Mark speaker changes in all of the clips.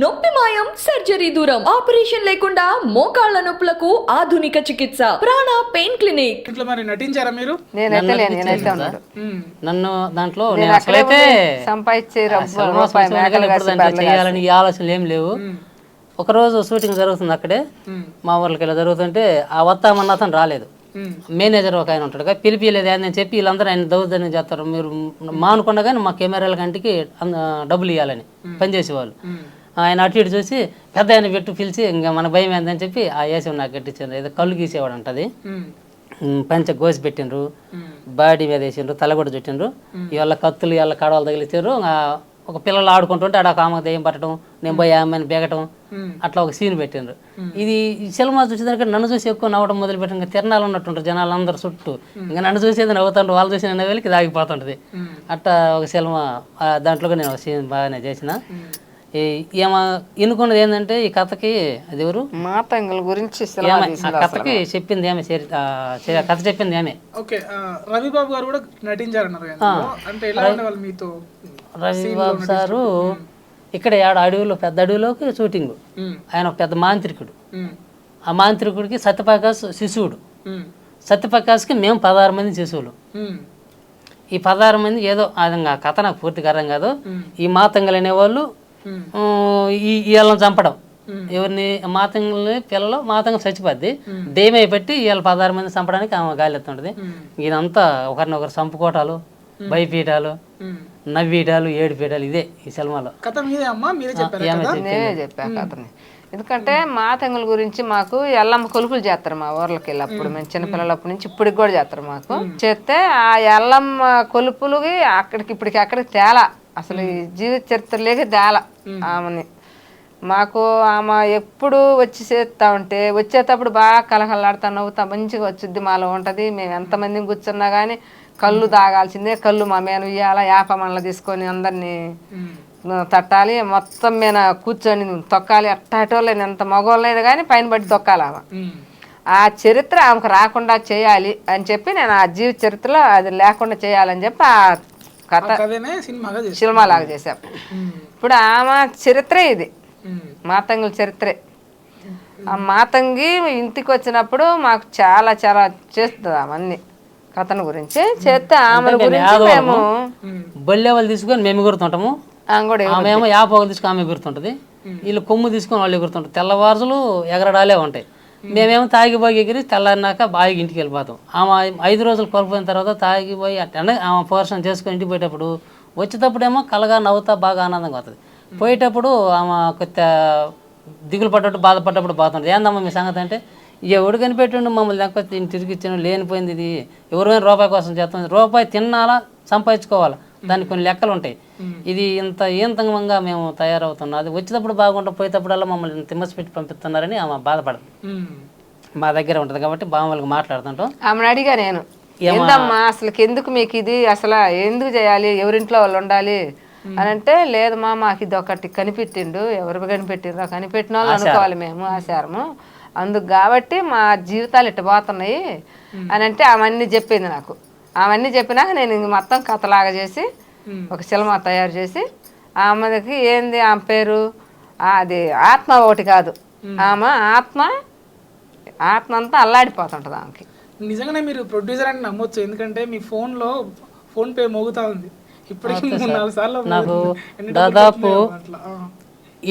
Speaker 1: నొప్పి మాయం సర్జరీ దూరం ఆపరేషన్ లేకుండా మోకాళ్ల నొప్పులకు ఆధునిక చికిత్స ప్రాణ పెయిన్ క్లినిక్.
Speaker 2: ఇట్లా మరి నటించారా మీరు?
Speaker 3: నేనైతే ఉన్నాడు
Speaker 4: నన్ను దాంట్లో
Speaker 3: నేను
Speaker 4: నేను అసలైతే
Speaker 3: సంపాదించే
Speaker 4: చేయాలని ఈ ఆలోచనలు ఏం లేవు. ఒకరోజు షూటింగ్ జరుగుతుంది అక్కడే మా ఊర్లకి ఇలా జరుగుతుంటే ఆ వస్తామన్న అతను రాలేదు. మేనేజర్ ఒక ఆయన ఉంటాడు పిలిపిలేదు అని చెప్పి వీళ్ళందరూ ఆయన దౌర్జన్యం చేస్తారు, మీరు మానుకుండా కానీ మా కెమెరాల కంటికి డబ్బులు ఇవ్వాలని పనిచేసేవాళ్ళు. ఆయన అటు ఇటు చూసి పెద్ద ఆయన పెట్టు పిలిచి ఇంకా మన భయం ఏందని చెప్పి ఆ వేసి నాకు కట్టించారు. ఏదో కళ్ళు గీసేవాడు అంటది. పంచ గోసి పెట్టిండ్రు, బాడీ మీద వేసిండ్రు, తల కూడా చుట్టిండ్రు. ఇవాళ కత్తులు ఇవాళ కడవలు తగిలిచ్చారు. ఒక పిల్లలు ఆడుకుంటుంటే ఆడ ఒక ఆమెకు దయ్యం పట్టడం, నేను పోయి ఆమెను బెగటం, అట్లా ఒక సీన్ పెట్టిండ్రు. ఇది సినిమా చూసేదానికి నన్ను చూసి ఎక్కువ నవ్వడం మొదలు పెట్టిన ఇంకా తిరణాలు ఉన్నట్టుంటారు జనాలు అందరు చుట్టూ. ఇంకా నన్ను చూసేది నవ్వుతుంటారు, వాళ్ళు చూసి నన్ను వెళ్ళి దాగిపోతుంటది. అట్లా ఒక సినిమా దాంట్లో నేను ఒక సీన్ బాగానే చేసిన. ఏమో ఎన్నుకున్నది ఏంటంటే ఈ కథకి అది ఎవరు
Speaker 3: మాతంగుల గురించి
Speaker 4: ఆ కథకి చెప్పింది ఏమే, కథ చెప్పింది ఏమే.
Speaker 2: ఓకే, రవిబాబు గారు కూడా నటించారన్నారు కదా, అంటే ఎలా ఉండేవాళ్ళు మీతో?
Speaker 4: రవిబాబు సారు ఇక్కడ అడవిలో పెద్ద అడవిలోకి షూటింగ్. ఆయన ఒక పెద్ద మాంత్రికుడు. ఆ మాంత్రికుడికి సత్యప్రకాశ్ శిశువుడు. సత్యప్రకాశ్కి మేము 16 మంది శిశువులు. ఈ 16 మంది ఏదో అది కథ నాకు పూర్తిగా అర్థం కాదు. ఈ మాతంగలు అనేవాళ్ళు వీళ్ళని చంపడం, ఎవరిని మాతంగులని పిల్లలు మాతంగలు చచ్చిపోద్ది దెయ్యమై పెట్టి వీళ్ళ 16 మంది చంపడానికి ఆమె గాలి ఎత్తుంటది. ఇదంతా ఒకరినొకరు చంపుకోవటాలు, భయపీయటాలు, నవ్వీయటాలు, ఏడిపీయటాలు, ఇదే ఈ సినిమాలో
Speaker 2: కథ. మీరే అమ్మా, మీరే చెప్పారు?
Speaker 3: నేనే చెప్పా కథని. ఎందుకంటే మాతంగుల గురించి మాకు ఎల్లమ్మ కొలుపులు చేస్తారు మా ఊర్లకి వెళ్ళి. అప్పుడు మేము చిన్నపిల్లలప్పటి నుంచి ఇప్పటికి కూడా చేస్తారు మాకు. చేస్తే ఆ ఎల్లమ్మ కొలుపులకి అక్కడికి ఇప్పటికి అక్కడికి తేలా, అసలు ఈ జీవిత చరిత్రలేకి తేలా ఆమెని. మాకు ఆమె ఎప్పుడు వచ్చి చేస్తా ఉంటే వచ్చేటప్పుడు బాగా కలకలాడుతా నవ్వుతా మంచిగా వచ్చుద్ది, మాలో ఉంటుంది. మేము ఎంతమందిని కూర్చున్నా కానీ కళ్ళు తాగాల్సిందే, కళ్ళు మా మీద ఇయ్యాల, యాపమల్ల తీసుకొని అందరినీ తట్టాలి, మొత్తం మీద కూర్చొని తొక్కాలి. అట్టాటోళ్ళని ఎంత మగోళ్ళైనా కానీ పైన పట్టి తొక్కాలి ఆమె. ఆ చరిత్ర ఆమెకు రాకుండా చేయాలి అని చెప్పి నేను ఆ జీవిత చరిత్రలో అది లేకుండా చేయాలని చెప్పి ఆ కథ సినిమా లాగా చేశాం. ఇప్పుడు ఆమె చరిత్రే ఇది, మాతంగుల చరిత్రే. ఆ మాతంగి ఇంటికి వచ్చినప్పుడు మాకు చాలా చాలా చేస్తుంది అవన్నీ కథను గురించి చేస్తే ఆమె గురించి మేము
Speaker 4: బొల్లెవలు తీసుకొని మేము ఎగురుతుంటాము, ఆమె యాపలు తీసుకొని ఆమె ఎగురుతుంటది, వీళ్ళు కొమ్ము తీసుకొని వాళ్ళు ఎగురుతుంటారు. తెల్లవారులు ఎగరడాలే ఉంటాయి. మేమేమో తాగిపోయి ఎగిరి తెల్లారినాక బాగా ఇంటికి వెళ్ళిపోతాం. ఆమె 5 రోజులు కోల్పోయిన తర్వాత తాగిపోయి అంటే ఆమె పోషణ చేసుకొని ఇంటికి పోయేటప్పుడు వచ్చేటప్పుడేమో కలగా నవ్వుతా బాగా ఆనందంగా అవుతుంది. పోయేటప్పుడు ఆమె కొత్త దిగులు పడ్డట్టు బాధపడ్డప్పుడు బాగుంటుంది. ఏందమ్మా మీ సంగతి అంటే, ఎవడు కనిపెట్టిండు మమ్మల్ని లేకపోతే తిరిగి ఇచ్చాను, లేనిపోయింది ఇది, ఎవరైనా రూపాయి కోసం చేస్తాం, రూపాయి తిన్నాలా సంపాదించుకోవాలా, దానికి కొన్ని లెక్కలు ఉంటాయి. ఇది ఇంత ఏంతంగా మేము తయారవుతున్నాం, అది వచ్చేటప్పుడు బాగుంటాం, పోయేటప్పుడల్లా మమ్మల్ని తిమ్మసి పెట్టి పంపిస్తున్నారని ఆమె బాధపడదు. మా దగ్గర ఉంటుంది కాబట్టి బామ్మలకు మాట్లాడుతుంటాం.
Speaker 3: ఆమెను అడిగా నేను, ఏందమ్మా అసలు ఎందుకు మీకు ఇది, అసలు ఎందుకు చేయాలి, ఎవరింట్లో వాళ్ళు ఉండాలి అని అంటే, లేదు మా మాకు ఇది ఒకటి కనిపెట్టిండు, ఎవరు కనిపెట్టిండ్రో కనిపెట్టిన వాళ్ళు అనుకోవాలి మేము ఆచారము, అందుకు కాబట్టి మా జీవితాలు ఇట్ట పోతున్నాయి అని అంటే అవన్నీ చెప్పింది నాకు. అవన్నీ చెప్పినాక నేను ఇంక మొత్తం కథలాగా చేసి ఒక సినిమా తయారు చేసి ఆమెకి ఏంది ఆమె పేరు, అది ఆత్మ ఒకటి కాదు, ఆమె ఆత్మ అంతా అల్లాడిపోతుంటుంది ఆమెకి.
Speaker 2: నిజంగానే మీరు ప్రొడ్యూసర్ అని నమ్మొచ్చు, ఎందుకంటే మీ ఫోన్ పే మోగుతా ఉంది ఇప్పటికీ 3-4 సార్లు.
Speaker 4: నాకు దాదాపు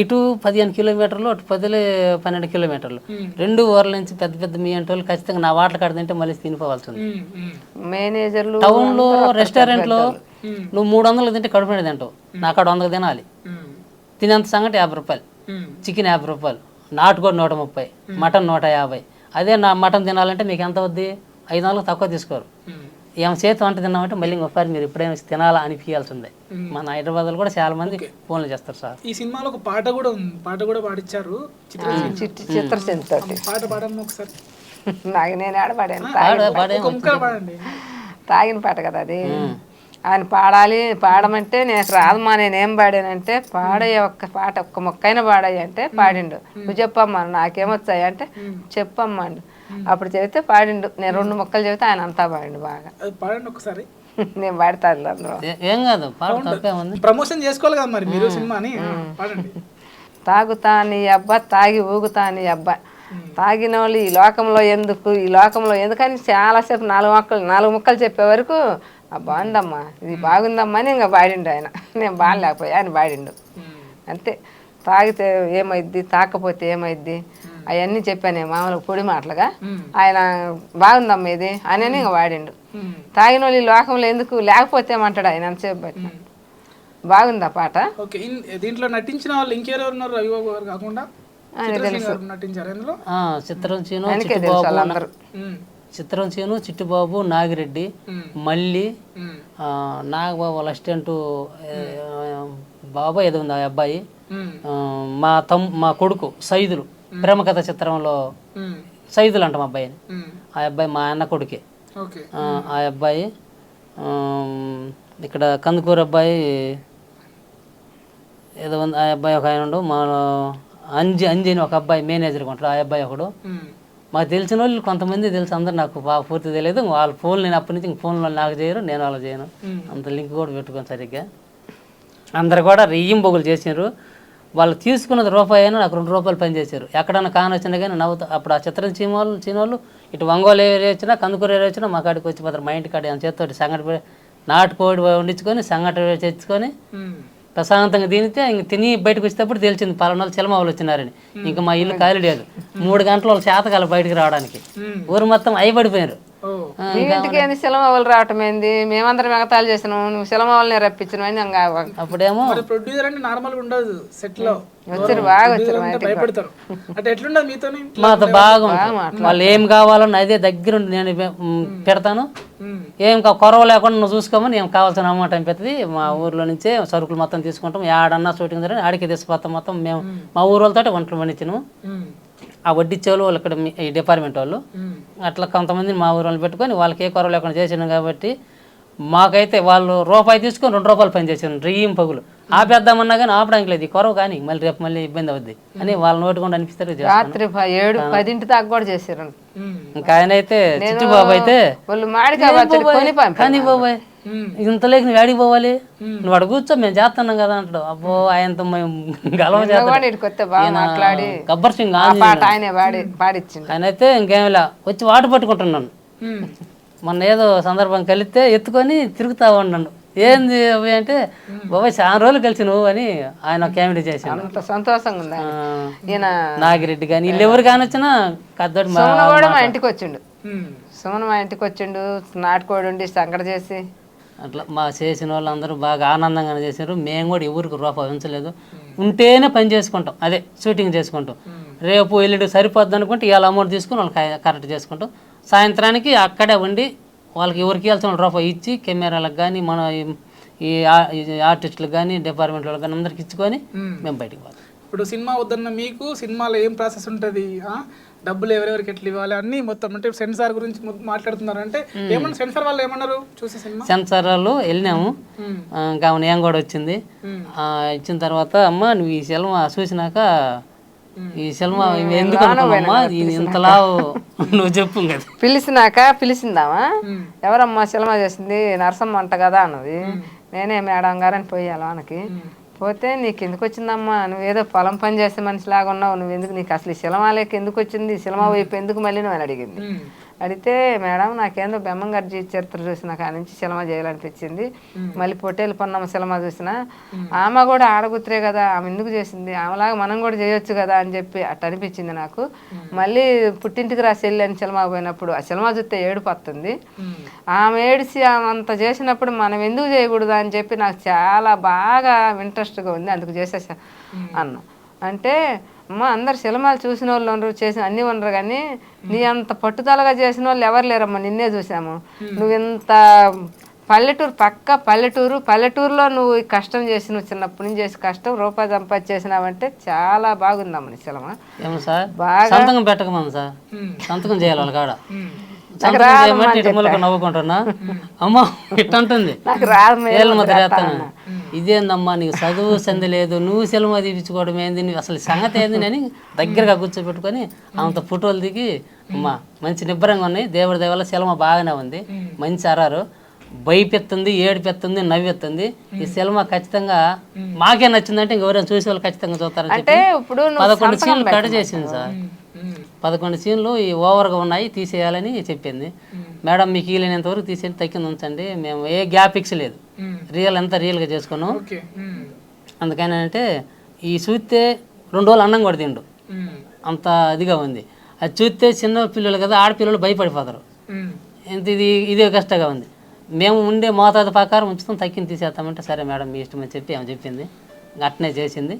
Speaker 4: ఇటు 15 కిలోమీటర్లు, అటు 12 కిలోమీటర్లు, 2 ఊర్ల నుంచి పెద్ద పెద్ద మీ అంటే వాళ్ళు ఖచ్చితంగా నా వాటలు కడదంటే మళ్ళీ తినిపోవాల్సింది.
Speaker 3: మేనేజర్లు
Speaker 4: టౌన్లో రెస్టారెంట్లో నువ్వు 300 తింటే కడుపు తింటావు, నాకు అక్కడ 100 తినాలి. తినేంత సంగతి 50 రూపాయలు, చికెన్ 50 రూపాయలు, నాటుకోడి 130, మటన్ 150. అదే నా మటన్ తినాలంటే మీకు ఎంత అవుద్ది, 500 తక్కువ తీసుకోరు. ఏం చేతి వంట తిన్నామంటే మళ్ళీ ఇంకొకసారి మీరు ఎప్పుడైనా తినాలా అనిపించాల్సిందే. మన హైదరాబాద్లో కూడా చాలా మంది ఫోన్లు చేస్తారు సార్.
Speaker 2: ఈ సినిమాలో ఒక పాట కూడా ఉంది, పాట కూడా పాడిచ్చారు
Speaker 3: చిత్రసేనతో.
Speaker 2: పాట పాడమ్మ ఒకసారి.
Speaker 3: నాకు నేను ఆడపాడాను, తాగిన పాట కదా అది. ఆయన పాడాలి, పాడమంటే నేను రాదమ్మా నేనేం పాడానంటే, పాడయ్య ఒక్క పాట ఒక్క మొక్కైనా పాడయ్య అంటే పాడిండు. నువ్వు చెప్పమ్మా నాకేమొచ్చాయి అంటే చెప్పమ్మా అండి. అప్పుడు చెబితే పాడిండు. నేను 2 మొక్కలు చెబితే ఆయన అంతా పాడిండు బాగా.
Speaker 2: పాడండి ఒకసారి.
Speaker 3: నేను పాడతాను అందరూ.
Speaker 4: ఏం కాదు,
Speaker 2: ప్రమోషన్ చేసుకోవాలి కదా మరి మీరు సినిమాని, పాడండి.
Speaker 3: తాగుతా నీ అబ్బా తాగి ఊగుతా నీ అబ్బా తాగిన వాళ్ళు ఈ లోకంలో ఎందుకని చాలాసేపు 4 ముక్కలు చెప్పే వరకు బాగుందమ్మా ఇది బాగుందమ్మా అని ఇంకా పాడిండు ఆయన. నేను బాగలేకపోయా ఆయన పాడిండు అంతే. తాగితే ఏమైద్ది తాకపోతే ఏమైద్ది అవన్నీ చెప్పాను మామూలుగా పొడి మాటలుగా. ఆయన బాగుందమ్మా ఇది అని ఇంకా వాడిండు. తాగిన వాళ్ళు ఈ లోకంలో ఎందుకు లేకపోతే ఏమంటాడు ఆయన అంతసేపు బట్టి. బాగుందా పాట.
Speaker 2: ఓకే, దీంట్లో నటించిన వాళ్ళు ఇంకెవరు ఉన్నారు? రవిబాబు గారు కాకుండా నటించారు ఇందులో?
Speaker 4: చిత్రం చీను, చిట్టుబాబు, నాగిరెడ్డి, మల్లి, నాగబాబు వాళ్ళ అసిస్టెంట్ బాబా ఏదో ఉంది ఆ అబ్బాయి, మా కొడుకు సైదులు, ప్రేమ కథ చిత్రంలో సైదులు అంటాం అబ్బాయిని. ఆ అబ్బాయి మా అన్న కొడుకే. ఆ అబ్బాయి ఇక్కడ కందుకూరు అబ్బాయి ఏదో ఉంది. ఆ అబ్బాయి ఒక ఆయన ఉండు, మా అంజి అని ఒక అబ్బాయి మేనేజర్గా ఉంటాడు. ఆ అబ్బాయి ఒకడు. మాకు తెలిసిన వాళ్ళు కొంతమంది తెలుసు, అందరు నాకు బాగా పూర్తి తెలియదు. వాళ్ళ ఫోన్ నేను అప్పటి నుంచి ఫోన్లో నాకు చేయరు, నేను వాళ్ళు చేయను. అంత లింక్ కూడా పెట్టుకోను సరిగ్గా. అందరు కూడా రెయ్యింబొగులు చేసినారు. వాళ్ళు తీసుకున్నది రూపాయి అయినా నాకు 2 రూపాయలు పని చేశారు. ఎక్కడన్నా కాని వచ్చినా కానీ నవ్వుతా. అప్పుడు ఆ చిత్రం చీనోళ్ళు ఇటు ఒంగోలు ఏరియా వచ్చినా కందుకూరు ఏరియా వచ్చినా మా కాడికి వచ్చి పోతారు. మా ఇంటి కాడ చేతితోటి సంగటి నాటుకోడి వండించుకొని సంగటి తెచ్చుకొని ప్రశాంతంగా తినితే ఇంక తిని బయటకు వచ్చేటప్పుడు తెలిసింది పలానా చిలమ వాళ్ళు వచ్చినారని. ఇంకా మా ఇల్లు ఖాళీ లేదు. 3 గంటల వాళ్ళు చేతకాల బయటకు రావడానికి. ఊరు మొత్తం అయిపడిపోయారు.
Speaker 3: మీ ఇంటికి ఏంది సినిమా వాళ్ళు రావటం ఏంది? మేమందరం ఎగతాళి చేసినాం, నువ్వు సినిమా వాళ్ళని రప్పించిన.
Speaker 4: అప్పుడేమో
Speaker 2: ప్రొడ్యూసర్ అంటే నార్మల్ ఉండదు సెట్ లో.
Speaker 3: వచ్చారు బాగా వచ్చారు.
Speaker 2: భయపడతారు. అంటే ఎట్లుండదు మీతో?
Speaker 4: మాతో బాగా వాళ్ళు ఏం కావాలని అదే దగ్గరుండి నేను పెడతాను. ఏం కొరవ లేకుండా నువ్వు చూసుకోమని ఏం కావాల్సిన అమౌంట్ అనిపిస్తుంది. మా ఊర్లో నుంచే సరుకులు మొత్తం తీసుకుంటాం. ఏడన్నా షూటింగ్ జరిగి ఆడికి తీసుకుపోతాం. మొత్తం మేము మా ఊరు వాళ్ళతో వంటలు పండించినాము. ఆ వడ్డిచ్చేవాళ్ళు వాళ్ళు ఇక్కడ ఈ డిపార్ట్మెంట్ వాళ్ళు అట్లా కొంతమందిని మా ఊరు వాళ్ళు పెట్టుకొని వాళ్ళకి ఏ కొరవ లేకుండా చేసినాం. కాబట్టి మాకైతే వాళ్ళు రూపాయి తీసుకొని 2 రూపాయలు పని చేసాను. రెయ్యం పగులు ఆపేద్దామన్నా కానీ ఆపడానికి లేదు. ఈ కొరవ కానీ మళ్ళీ రేపు మళ్ళీ ఇబ్బంది అవుద్ది అని వాళ్ళ నోటుకుండా అనిపిస్తారు.
Speaker 3: రాత్రి 7-10 దాకా కూడా చేశారు.
Speaker 4: ఇంకా ఆయన అయితే చిట్టుబాబు అయితే కానీ బాబాయ్ ఇంతలేక నువ్వు ఏడికి పోవాలి, నువ్వు అక్కడ కూర్చో మేము చేస్తున్నాం కదా అంటాడు. అబ్బో ఆయనతో మేము గలవ గబ్బర్ సింగ్ ఆయన అయితే ఇంకేమిలా వచ్చి వాటు పట్టుకుంటున్నాను. మొన్న ఏదో సందర్భం కలిస్తే ఎత్తుకొని తిరుగుతా ఉన్నాను. ఏంది అవి అంటే బాబాయ్ చాలా రోజులు కలిసి నువ్వు అని ఆయన కామెడీ చేశాను.
Speaker 3: సంతోషంగా ఉంది. ఈయన
Speaker 4: నాగిరెడ్డి కానీ వీళ్ళు ఎవరు కాని వచ్చినా కద్దోడు
Speaker 3: మా ఇంటికి వచ్చిండు. సుమన్ మా ఇంటికి వచ్చిండు. నాటుకోడి ఉండి సంకట చేసి
Speaker 4: అట్లా మా చేసిన వాళ్ళందరూ బాగా ఆనందంగానే చేశారు. మేము కూడా ఎవరికి రూపాయి ఉంచలేదు. ఉంటేనే పని చేసుకుంటాం, అదే షూటింగ్ చేసుకుంటాం. రేపు ఎల్లుండి సరిపోద్ది అనుకుంటే ఇవాళ అమౌంట్ తీసుకుని వాళ్ళకి కరెక్ట్ చేసుకుంటాం. సాయంత్రానికి అక్కడే ఉండి వాళ్ళకి ఎవరికి ఇవ్వాల్సిన రూపాయి ఇచ్చి కెమెరాలకు కానీ మన ఈ ఆర్టిస్టులకు కానీ డిపార్ట్మెంట్ వాళ్ళకి కానీ అందరికి ఇచ్చుకొని మేము బయటికి పోతాం.
Speaker 2: ఇప్పుడు సినిమా వద్దన్న మీకు సినిమాలో ఏం ప్రాసెస్ ఉంటుంది, డబ్బులు ఎవరెవరికి ఎట్లా ఇవ్వాలి అన్ని మొత్తం అంటే సెన్సార్ గురించి మాట్లాడుతున్నారు. అంటే ఏమన్నా సెన్సార్ వాళ్ళు ఏమన్నారు చూసి సినిమా?
Speaker 4: సెన్సార్ వాళ్ళు వెళ్ళినాము. ఇంకా నేను కూడా వచ్చింది. ఇచ్చిన తర్వాత అమ్మ నువ్వు ఈ సినిమా చూసినాక ఈ సినిమా ఎందుకు అనుకున్నామ్మా ఇంతలా నువ్వు చెప్పు కదా.
Speaker 3: పిలిచిందామా ఎవరమ్మా సినిమా చేసింది? నరసమ్మ అంట కదా అన్నది. నేనే మేడం గారని పోయాలి వానికి. పోతే నీకు ఎందుకు వచ్చిందమ్మా, నువ్వేదో పొలం పని చేసే మనిషిలాగా ఉన్నావు, నువ్వు ఎందుకు, నీకు అసలు ఈ సినిమాలేక ఎందుకు వచ్చింది, సినిమా వైపు ఎందుకు మళ్ళీ నువ్వు అని అడిగింది. అడిగితే మేడం నాకేందో బెమ్మంగారి చరిత్ర చూసిన కాడి నుంచి సినిమా చేయాలనిపించింది. మళ్ళీ పొట్టేలు పొన్నమ్మ సినిమా చూసిన ఆమె కూడా ఆడగుతురే కదా, ఆమె ఎందుకు చేసింది, ఆమెలాగా మనం కూడా చేయొచ్చు కదా అని చెప్పి అట్ట అనిపించింది నాకు. మళ్ళీ పుట్టింటికి రా చెల్లి అని సినిమా పోయినప్పుడు ఆ సినిమా చూస్తే ఏడుపు వస్తుంది. ఆమె ఏడిసి ఆమె అంత చేసినప్పుడు మనం ఎందుకు చేయకూడదు అని చెప్పి నాకు చాలా బాగా ఇంట్రెస్ట్గా ఉంది. అందుకు చేసేసా అన్న. అంటే అమ్మ అందరు సినిమాలు చూసిన వాళ్ళు ఉండరు, చేసిన అన్నీ ఉండరు, కానీ నీ అంత పట్టుదలగా చేసిన వాళ్ళు ఎవరు లేరమ్మా, నిన్నే చూసాము. నువ్వు ఇంత పల్లెటూరు పక్క పల్లెటూరులో నువ్వు కష్టం చేసి, నువ్వు చిన్నప్పటి నుంచి చేసి కష్టం రూపాయి సంపాదించి చేసినావంటే చాలా బాగుందమ్మ నీ సినిమా.
Speaker 4: బాగా సంతకం పెట్టకమంది సార్, సంతకం చేయాలి వాళ్ళ కాడ. నవ్వుకుంటున్నా అమ్మ ఇట్టంటుంది ఇదేందమ్మా నీకు చదువు సంది లేదు, నువ్వు సినిమా తీపించుకోవడం ఏంది, నువ్వు అసలు సంగతి ఏంది అని దగ్గరగా కూర్చోబెట్టుకొని అంత ఫోటోలు దిగి అమ్మా మంచి నిబ్బరంగా ఉన్నాయి, దేవుడి దేవల్ల సినిమా బాగానే ఉంది, మంచి అరారు భయపెత్తుంది, ఏడిపెత్తుంది, నవ్వెత్తుంది. ఈ సినిమా ఖచ్చితంగా మాకే నచ్చిందంటే ఇంకెవరైనా చూసే వాళ్ళు ఖచ్చితంగా చూస్తారని
Speaker 3: అంటే
Speaker 4: చెప్పి
Speaker 3: ఇప్పుడు
Speaker 4: 11 సీన్లు కట్ చేసింది సార్. 11 సీన్లు ఈ ఓవర్గా ఉన్నాయి, తీసేయాలని చెప్పింది. మేడం మీకు వీలైనంత వరకు తీసేయండి, తగ్గింది ఉంచండి, మేము ఏ గ్యాప్ ఫిక్స్ లేదు, రియల్ అంతా రియల్గా చేసుకున్నాం. అందుకని అంటే ఈ చూస్తే 2 రోజులు అన్నం కూడా తిండు, అంత ఇదిగా ఉంది. అది చూస్తే చిన్న పిల్లలు కదా, ఆడపిల్లలు భయపడిపోతారు. ఇదే కష్టంగా ఉంది. మేము ఉండే మోతాదు ప్రకారం ఉంచుతాం, తగ్గింది తీసేస్తామంటే సరే మేడం మీ ఇష్టం అని చెప్పి ఆమె చెప్పింది. అట్నే చేసింది.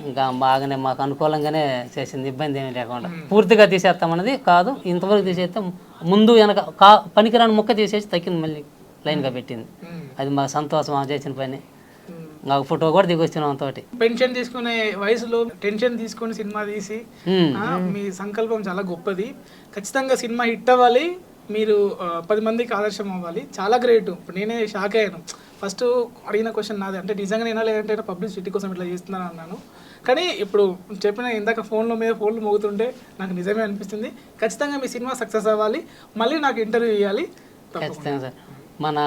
Speaker 4: ఇంకా బాగానే మాకు అనుకూలంగానే చేసింది, ఇబ్బంది ఏమీ లేకుండా. పూర్తిగా తీసేస్తామన్నది కాదు, ఇంతవరకు తీసేస్తే ముందు వెనక పనికిరాని ముక్క తీసేసి తగ్గింది, మళ్ళీ లైన్గా పెట్టింది. అది మాకు సంతోషం ఆమె చేసిన పని. నాకు ఫోటో కూడా దిగొచ్చినాం తోటి.
Speaker 2: పెన్షన్ తీసుకునే వయసులో టెన్షన్ తీసుకొని సినిమా తీసి మీ సంకల్పం చాలా గొప్పది. ఖచ్చితంగా సినిమా హిట్ అవ్వాలి, మీరు 10 మందికి ఆదర్శం అవ్వాలి. చాలా గ్రేట్. ఇప్పుడు నేనే షాక్ అయ్యాను. ఫస్ట్ అడిగిన క్వశ్చన్ నాది, అంటే నిజంగా నేనా లేదంటే పబ్లిసిటీ కోసం ఇట్లా చేస్తున్నాను అన్నాను. కానీ ఇప్పుడు చెప్పిన ఇందాక ఫోన్లు మోగుతుంటే నాకు నిజమే అనిపిస్తుంది. ఖచ్చితంగా మీ సినిమా సక్సెస్ అవ్వాలి, మళ్ళీ నాకు ఇంటర్వ్యూ ఇవ్వాలి.
Speaker 4: ఖచ్చితంగా సార్. మన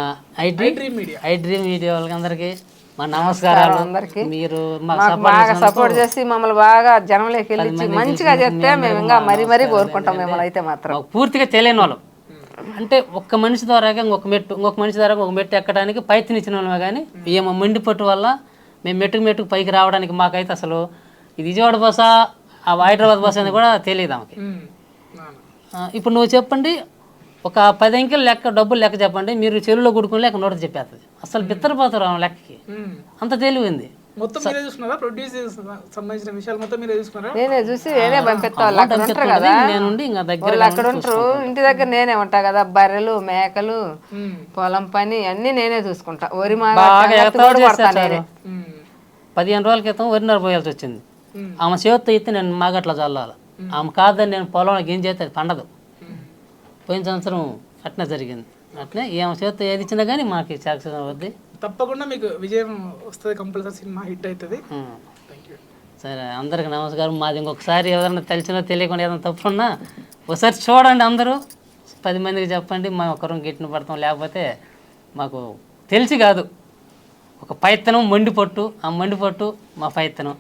Speaker 4: ఐ డ్రీమ్ మీడియా వాళ్ళందరికీ మా నమస్కారాలు. మీరు
Speaker 3: బాగా సపోర్ట్ చేసి మమ్మల్ని బాగా జనంలోకి వెళ్ళి మంచిగా చెప్తే మేము ఇంకా మరీ కోరుకుంటాం. మిమ్మల్ని అయితే మాత్రం
Speaker 4: పూర్తిగా తెలియని వాళ్ళం, అంటే ఒక్క మనిషి ద్వారా ఇంకొక మనిషి ద్వారా ఒక మెట్టు ఎక్కడానికి ప్రయత్నించిన వాళ్ళమే. కానీ ఏమో మండిపట్టు వల్ల మేము మెట్టుకు పైకి రావడానికి మాకైతే అసలు ఇది విజయవాడ బస, ఆ హైదరాబాద్ బస అని కూడా తెలియదు ఆమెకి. ఇప్పుడు నువ్వు చెప్పండి, ఒక 10 అంకెలు డబ్బులు లెక్క చెప్పండి, మీరు చెరువులో గుడుకుని లెక్క నోట చెప్పేస్తుంది. అసలు బిత్తరపోతారు ఆమె లెక్కకి, అంత తెలివింది.
Speaker 2: మొత్తం మీరే చూసుకున్నారా? ప్రొడ్యూస్ సంబంధించిన విషయాలు మొత్తం మీరే చూసుకున్నారా?
Speaker 3: నేనే చూసి నేనే పంపిస్తా. వాళ్ళు అక్కడ ఉంటారు కదా, వాళ్ళు అక్కడ ఉంటారు, ఇంటి దగ్గర నేనే ఉంటా కదా. బర్రెలు, మేకలు, పొలం పని అన్ని నేనే చూసుకుంటా. వరి
Speaker 4: 15 రోజుల క్రితం వరినారు పోయాల్సి వచ్చింది. ఆమె చేతితో అయితే నేను మాగట్లా చల్లాలి, ఆమె కాదని నేను పొలంలో ఏం చేస్తే అది పండదు. పోయిన సంవత్సరం అట్నే జరిగింది. అట్నే ఏమో చేతితో ఏది ఇచ్చినా కానీ మాకు సక్సెస్ అవుద్ది.
Speaker 2: తప్పకుండా మీకు విజయం వస్తుంది, కంపల్సరీ సినిమా హిట్ అవుతుంది.
Speaker 4: సరే, అందరికి నమస్కారం. మాది ఇంకొకసారి ఎవరైనా తెలిసినా తెలియకుండా ఏదైనా తప్పున్నా ఒకసారి చూడండి, అందరూ 10 మందికి చెప్పండి. మేము ఒకరం గిట్టిన పడతాం, లేకపోతే మాకు తెలిసి కాదు, ఒక ప్రయత్నం మండిపట్టు, ఆ మండిపట్టు మా ప్రయత్నం.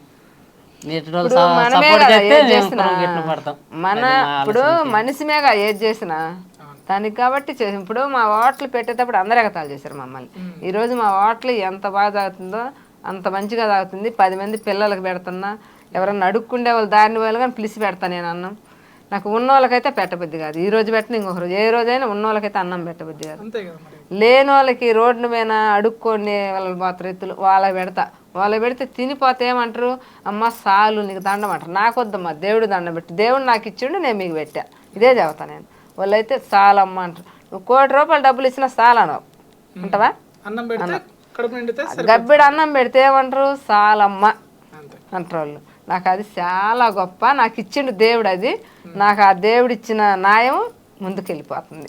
Speaker 3: ఇప్పుడు మనిషి మీద ఏది చేసినా దానికి కాబట్టి ఇప్పుడు మా హోటల్ పెట్టేటప్పుడు అందరు ఎగతాలు చేశారు మమ్మల్ని. ఈరోజు మా హోటల్ ఎంత బాగా తాగుతుందో అంత మంచిగా తాగుతుంది. 10 మంది పిల్లలకు పెడుతున్నా, ఎవరన్నా అడుక్కుండే వాళ్ళు దారిని వాళ్ళు కానీ పిలిచి పెడతా నేను అన్నం. నాకు ఉన్న వాళ్ళకైతే పెట్టబుద్ధి కాదు, ఈ రోజు పెట్టిన ఇంకొక రోజు, ఏ రోజైనా ఉన్న వాళ్ళకైతే అన్నం పెట్టబుద్ధి కాదు. లేని వాళ్ళకి రోడ్డు మీద అడుక్కొని వాళ్ళ పాత్రెత్తులు వాళ్ళకి పెడతా. వాళ్ళకి పెడితే తినిపోతే ఏమంటారు, అమ్మ సాలు నీకు దండం అంటారు. నాకు వద్దమ్మా, దేవుడు దండం పెట్టి, దేవుడు నాకు ఇచ్చిండు, నేను మీకు పెట్టా, ఇదే చెబుతా నేను. వాళ్ళైతే చాలమ్మ అంటారు. నువ్వు 1 కోటి రూపాయలు డబ్బులు ఇచ్చినా చాలను ఉంటావా? గబ్బిడి అన్నం పెడితే ఏమంటారు, చాలమ్మ అంటారు వాళ్ళు. నాకు అది చాలా గొప్ప, నాకు ఇచ్చిండు దేవుడు. అది నాకు ఆ దేవుడు ఇచ్చిన న్యాయం ముందుకు వెళ్ళిపోతుంది.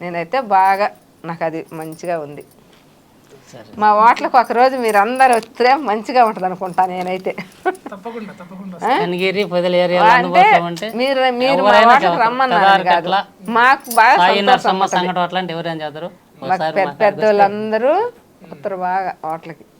Speaker 3: నేనైతే బాగా నాకు అది మంచిగా ఉంది. మా హోటల్కి ఒకరోజు మీరు అందరు వస్తే మంచిగా ఉంటుంది అనుకుంటా నేనైతే. అంటే మీరు మా హోటల్కి రమ్మన్నారు కాదు, మాకు బాగా పెద్ద పెద్దోళ్ళందరూ వస్తారు బాగా హోటల్కి.